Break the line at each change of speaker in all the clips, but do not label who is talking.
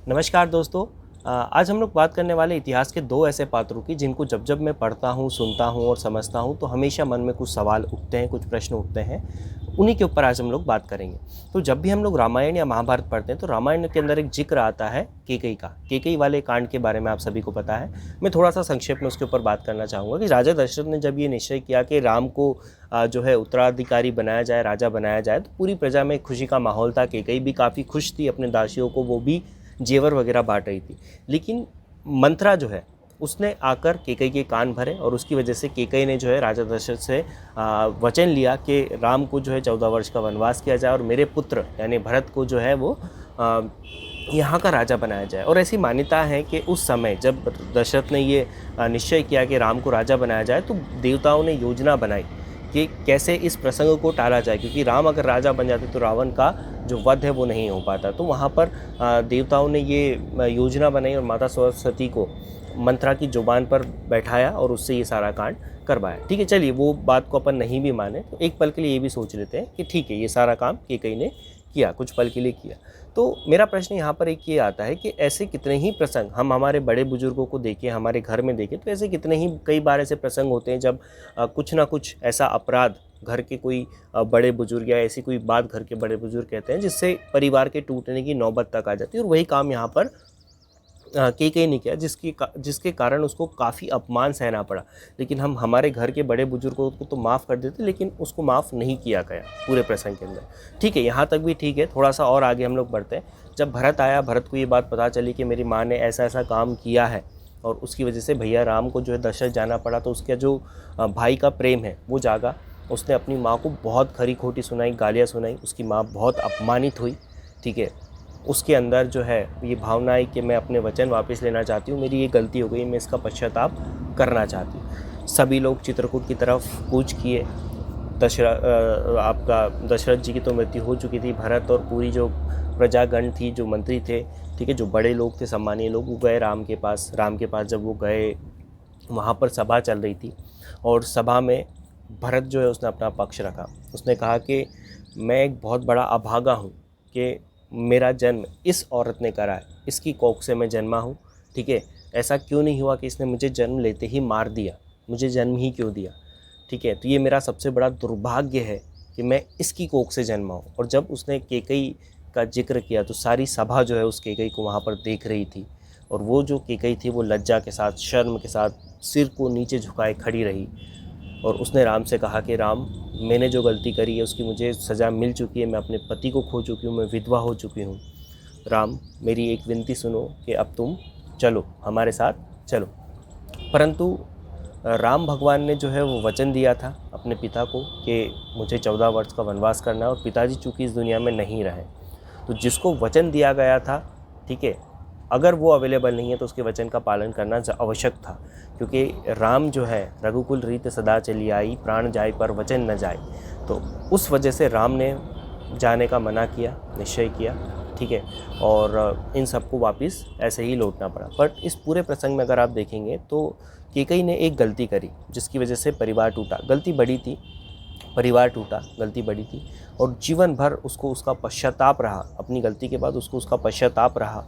नमस्कार दोस्तों। आज हम लोग बात करने वाले इतिहास के दो ऐसे पात्रों की जिनको जब जब मैं पढ़ता हूँ, सुनता हूँ और समझता हूँ तो हमेशा मन में कुछ सवाल उठते हैं, कुछ प्रश्न उठते हैं। उन्हीं के ऊपर आज हम लोग बात करेंगे। तो जब भी हम लोग रामायण या महाभारत पढ़ते हैं तो रामायण के अंदर एक जिक्र आता है कैकेयी का। कैकेयी वाले कांड के बारे में आप सभी को पता है। मैं थोड़ा सा संक्षेप में उसके ऊपर बात करना चाहूँगा कि राजा दशरथ ने जब ये निश्चय किया कि राम को जो है उत्तराधिकारी बनाया जाए, राजा बनाया जाए, तो पूरी प्रजा में खुशी का माहौल था। कैकेयी भी काफ़ी खुश थी, अपने दासियों को वो भी जेवर वगैरह बांट रही थी। लेकिन मंथरा जो है उसने आकर कैकेयी के कान भरे और उसकी वजह से कैकेयी ने जो है राजा दशरथ से वचन लिया कि राम को जो है 14 वर्ष का वनवास किया जाए और मेरे पुत्र यानी भरत को जो है वो यहाँ का राजा बनाया जाए। और ऐसी मान्यता है कि उस समय जब दशरथ ने ये निश्चय किया कि राम को राजा बनाया जाए तो देवताओं ने योजना बनाई कि कैसे इस प्रसंग को टाला जाए, क्योंकि राम अगर राजा बन जाते तो रावण का जो वध है वो नहीं हो पाता। तो वहाँ पर देवताओं ने ये योजना बनाई और माता सरस्वती को मंत्रा की जुबान पर बैठाया और उससे ये सारा कांड करवाया। ठीक है, चलिए वो बात को अपन नहीं भी माने तो एक पल के लिए ये भी सोच लेते हैं कि ठीक है, ये सारा काम कैकेयी ने किया, कुछ पल के लिए किया। तो मेरा प्रश्न यहाँ पर एक ये आता है कि ऐसे कितने ही प्रसंग हम हमारे बड़े बुजुर्गों को देखें, हमारे घर में देखें, तो ऐसे कितने ही कई बार ऐसे प्रसंग होते हैं जब कुछ ना कुछ ऐसा अपराध घर के कोई बड़े बुजुर्ग या ऐसी कोई बात घर के बड़े बुजुर्ग कहते हैं जिससे परिवार के टूटने की नौबत तक आ जाती है। और वही काम यहाँ पर कैकेयी ने किया जिसके कारण उसको काफ़ी अपमान सहना पड़ा। लेकिन हम हमारे घर के बड़े बुजुर्गों को तो माफ़ कर देते, लेकिन उसको माफ़ नहीं किया गया पूरे प्रसंग के अंदर। ठीक है, यहाँ तक भी ठीक है। थोड़ा सा और आगे हम लोग बढ़ते हैं। जब भरत आया, भरत को ये बात पता चली कि मेरी माँ ने ऐसा ऐसा काम किया है और उसकी वजह से भैया राम को जो है दशरथ जाना पड़ा, तो उसका जो भाई का प्रेम है वो जागा। उसने अपनी माँ को बहुत खरी खोटी सुनाई, गालियाँ सुनाई। उसकी माँ बहुत अपमानित हुई। ठीक है, उसके अंदर जो है ये भावना है कि मैं अपने वचन वापस लेना चाहती हूँ, मेरी ये गलती हो गई, मैं इसका पश्चाताप करना चाहती हूँ। सभी लोग चित्रकूट की तरफ कूच किए। दशरथ जी की तो मृत्यु हो चुकी थी। भरत और पूरी जो प्रजागण थी, जो मंत्री थे, ठीक है, जो बड़े लोग थे, सम्मानीय लोग, वो गए राम के पास। जब वो गए, वहाँ पर सभा चल रही थी और सभा में भरत जो है उसने अपना पक्ष रखा। उसने कहा कि मैं एक बहुत बड़ा अभागा हूँ कि मेरा जन्म इस औरत ने करा है, इसकी कोख से मैं जन्मा हूँ। ठीक है, ऐसा क्यों नहीं हुआ कि इसने मुझे जन्म लेते ही मार दिया, मुझे जन्म ही क्यों दिया। ठीक है, तो ये मेरा सबसे बड़ा दुर्भाग्य है कि मैं इसकी कोख से जन्मा हूँ। और जब उसने कैकेयी का जिक्र किया तो सारी सभा जो है उस कैकेयी को वहाँ पर देख रही थी। और वो जो कैकेयी थी वो लज्जा के साथ, शर्म के साथ सिर को नीचे झुकाए खड़ी रही। और उसने राम से कहा कि राम, मैंने जो गलती करी है उसकी मुझे सज़ा मिल चुकी है। मैं अपने पति को खो चुकी हूँ, मैं विधवा हो चुकी हूँ। राम, मेरी एक विनती सुनो कि अब तुम चलो, हमारे साथ चलो। परंतु राम भगवान ने जो है वो वचन दिया था अपने पिता को कि मुझे 14 वर्ष का वनवास करना है, और पिताजी चूँकि इस दुनिया में नहीं रहे, तो जिसको वचन दिया गया था, ठीक है, अगर वो अवेलेबल नहीं है तो उसके वचन का पालन करना आवश्यक था। क्योंकि राम जो है, रघुकुल रीत सदा चली आई, प्राण जाए पर वचन न जाए। तो उस वजह से राम ने जाने का मना किया, निश्चय किया। ठीक है, और इन सबको वापस ऐसे ही लौटना पड़ा। बट इस पूरे प्रसंग में अगर आप देखेंगे तो कैकेयी ने एक गलती करी जिसकी वजह से परिवार टूटा। गलती बड़ी थी, परिवार टूटा, गलती बड़ी थी, और जीवन भर उसको उसका पश्चाताप रहा। अपनी गलती के बाद उसको उसका पश्चाताप रहा।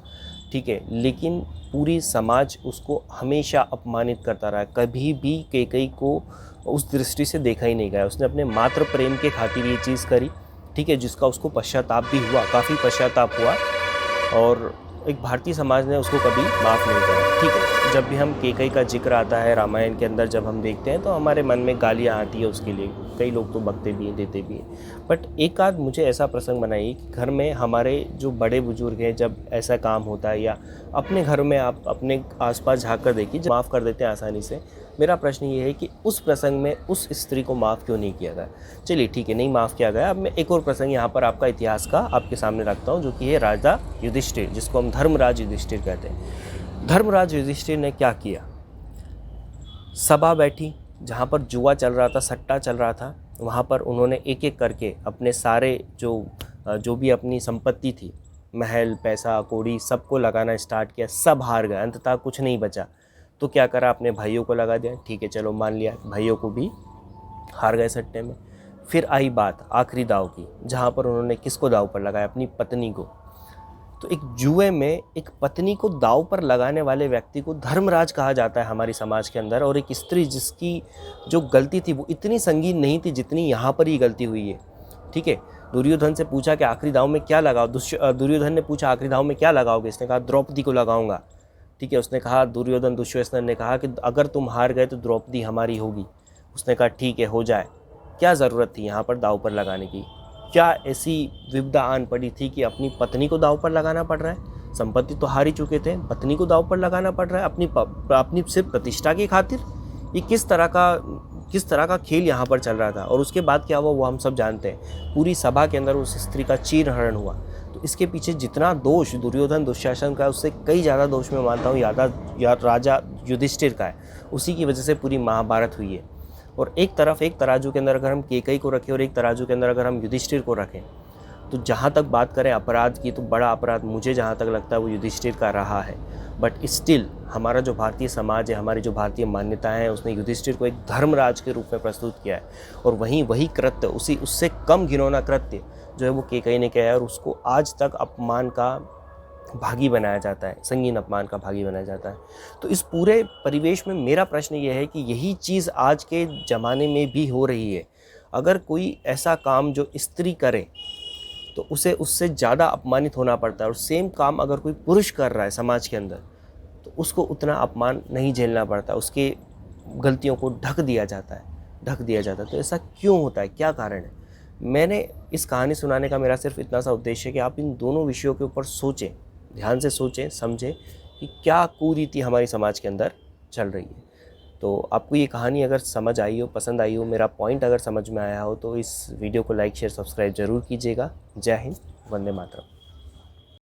ठीक है, लेकिन पूरी समाज उसको हमेशा अपमानित करता रहा। कभी भी कैकेयी को उस दृष्टि से देखा ही नहीं गया। उसने अपने मात्र प्रेम के खातिर ये चीज़ करी, ठीक है, जिसका उसको पश्चाताप भी हुआ, काफ़ी पश्चाताप हुआ। और एक भारतीय समाज ने उसको कभी माफ़ नहीं करा। ठीक है, जब भी हम कैकेयी का जिक्र आता है रामायण के अंदर, जब हम देखते हैं तो हमारे मन में गालियाँ आती है उसके लिए। कई लोग तो बकते भी हैं, देते भी हैं। बट एक आध मुझे ऐसा प्रसंग बनाइए कि घर में हमारे जो बड़े बुजुर्ग हैं, जब ऐसा काम होता है, या अपने घर में आप अपने आसपास झाँक कर देखिए, माफ़ कर देते हैं आसानी से। मेरा प्रश्न ये है कि उस प्रसंग में उस स्त्री को माफ़ क्यों नहीं किया गया। चलिए ठीक है, नहीं माफ़ किया गया। अब मैं एक और प्रसंग यहाँ पर आपका इतिहास का आपके सामने रखता हूँ, जो कि है राजा युधिष्ठिर, जिसको हम धर्मराज युधिष्ठिर कहते हैं। धर्मराज युधिष्ठिर ने क्या किया, सभा बैठी जहाँ पर जुआ चल रहा था, सट्टा चल रहा था, वहाँ पर उन्होंने एक एक करके अपने सारे जो भी अपनी संपत्ति थी, महल, पैसा कौड़ी, सबको लगाना स्टार्ट किया। सब हार गए, अंततः कुछ नहीं बचा। तो क्या करा, अपने भाइयों को लगा दिया। ठीक है, चलो मान लिया, भाइयों को भी हार गए सट्टे में। फिर आई बात आखिरी दाव की, जहाँ पर उन्होंने किसको दाव पर लगाया, अपनी पत्नी को। तो एक जुए में एक पत्नी को दांव पर लगाने वाले व्यक्ति को धर्मराज कहा जाता है हमारी समाज के अंदर। और एक स्त्री जिसकी जो गलती थी वो इतनी संगीन नहीं थी जितनी यहाँ पर ही गलती हुई है। ठीक है, दुर्योधन से पूछा कि आखिरी दांव में क्या लगाओ, दुर्योधन ने पूछा आखिरी दांव में क्या लगाओगे, इसने कहा द्रौपदी को लगाऊंगा। ठीक है, उसने कहा, दुशासन ने कहा कि अगर तुम हार गए तो द्रौपदी हमारी होगी। उसने कहा ठीक है, हो जाए। क्या ज़रूरत थी यहाँ पर दांव पर लगाने की? क्या ऐसी विपदा आन पड़ी थी कि अपनी पत्नी को दांव पर लगाना पड़ रहा है? संपत्ति तो हार ही चुके थे, पत्नी को दांव पर लगाना पड़ रहा है अपनी सिर्फ प्रतिष्ठा की खातिर। ये किस तरह का खेल यहाँ पर चल रहा था। और उसके बाद क्या हुआ वो हम सब जानते हैं। पूरी सभा के अंदर उस स्त्री का चीरहरण हुआ। तो इसके पीछे जितना दोष दुर्योधन दुशासन का है उससे कई ज़्यादा दोष मैं मानता हूँ राजा युधिष्ठिर का है। उसी की वजह से पूरी महाभारत हुई है। और एक तराजू के अंदर अगर हम केकई को रखें और एक तराजू के अंदर अगर हम युधिष्ठिर को रखें, तो जहाँ तक बात करें अपराध की, तो बड़ा अपराध मुझे जहाँ तक लगता है वो युधिष्ठिर का रहा है। बट स्टिल हमारा जो भारतीय समाज है, हमारी जो भारतीय मान्यताएं हैं, उसने युधिष्ठिर को एक धर्मराज के रूप में प्रस्तुत किया है। और वही कृत्य, उससे कम घिनौना कृत्य जो है वो केकई ने किया है। और उसको आज तक अपमान का भागी बनाया जाता है, संगीन अपमान का भागी बनाया जाता है। तो इस पूरे परिवेश में मेरा प्रश्न ये है कि यही चीज़ आज के ज़माने में भी हो रही है। अगर कोई ऐसा काम जो स्त्री करे तो उसे उससे ज़्यादा अपमानित होना पड़ता है। और सेम काम अगर कोई पुरुष कर रहा है समाज के अंदर तो उसको उतना अपमान नहीं झेलना पड़ता, उसके गलतियों को ढक दिया जाता है। तो ऐसा क्यों होता है, क्या कारण है? मैंने इस कहानी सुनाने का मेरा सिर्फ इतना सा उद्देश्य है कि आप इन दोनों विषयों के ऊपर सोचें, ध्यान से सोचें, समझें कि क्या कुरीति हमारी समाज के अंदर चल रही है। तो आपको ये कहानी अगर समझ आई हो, पसंद आई हो, मेरा पॉइंट अगर समझ में आया हो, तो इस वीडियो को लाइक, शेयर, सब्सक्राइब जरूर कीजिएगा। जय हिंद, वंदे मातरम।